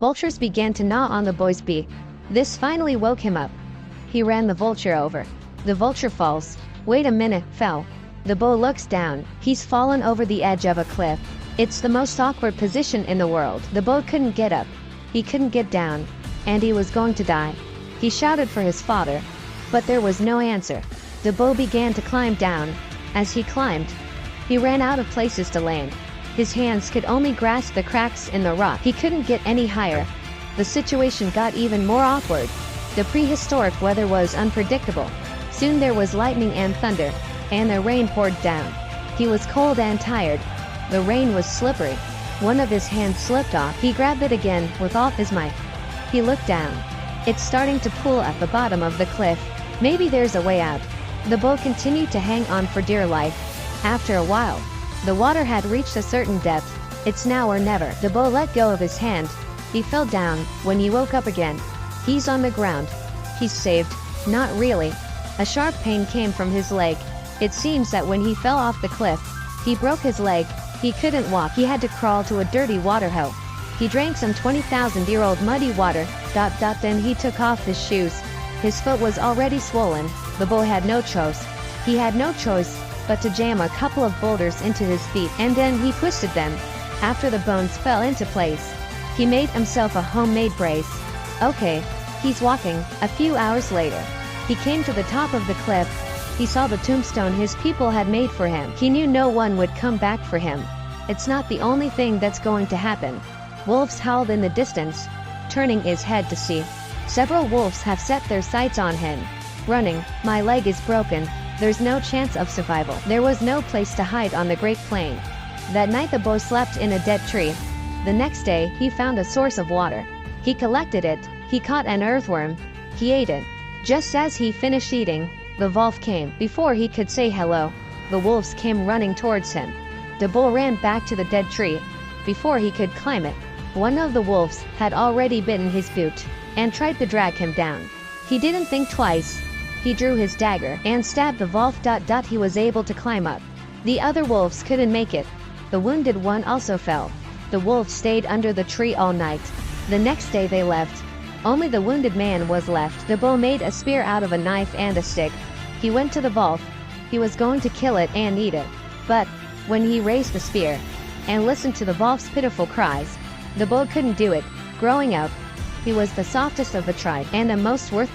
Vultures began to gnaw on the boy's beak. This finally woke him up. He ran the vulture over. The vulture falls. Wait a minute, fell. The boy looks down. He's fallen over the edge of a cliff. It's the most awkward position in the world. The boy couldn't get up. He couldn't get down. And he was going to die. He shouted for his father. But there was no answer. The boy began to climb down. As he climbed, he ran out of places to land. His hands could only grasp the cracks in the rock. He couldn't get any higher. The situation got even more awkward. The prehistoric weather was unpredictable. Soon there was lightning and thunder, and the rain poured down. He was cold and tired. The rain was slippery. One of his hands slipped off. He grabbed it again with all his might. He looked down. It's starting to pool at the bottom of the cliff. Maybe there's a way out. The boat continued to hang on for dear life. After a while, the water had reached a certain depth. It's now or never. The boat let go of his hand. He fell down. When he woke up again, he's on the ground. He's saved. Not really. A sharp pain came from his leg. It seems that when he fell off the cliff, he broke his leg. He couldn't walk. He had to crawl to a dirty water hole. He drank some 20,000-year-old muddy water. Then he took off his shoes. His foot was already swollen. The boy had no choice. He had no choice but to jam a couple of boulders into his feet, and then he twisted them. After the bones fell into place, he made himself a homemade brace. Okay, he's walking. A few hours later, he came to the top of the cliff. He saw the tombstone his people had made for him. He knew no one would come back for him. It's not the only thing that's going to happen. Wolves howled in the distance, turning his head to see. Several wolves have set their sights on him. Running, my leg is broken. There's no chance of survival. There was no place to hide on the Great Plain. That night the boy slept in a dead tree. The next day, he found a source of water. He collected it. He caught an earthworm. He ate it. Just as he finished eating, the wolf came. Before he could say hello, the wolves came running towards him. The boy ran back to the dead tree. Before he could climb it, one of the wolves had already bitten his boot and tried to drag him down. He didn't think twice. He drew his dagger and stabbed the wolf. He was able to climb up. The other wolves couldn't make it. The wounded one also fell. The wolves stayed under the tree all night. The next day they left. Only the wounded man was left. The boy made a spear out of a knife and a stick. He went to the wolf. He was going to kill it and eat it. But when he raised the spear and listened to the wolf's pitiful cries, the boy couldn't do it. Growing up, he was the softest of the tribe and the most worth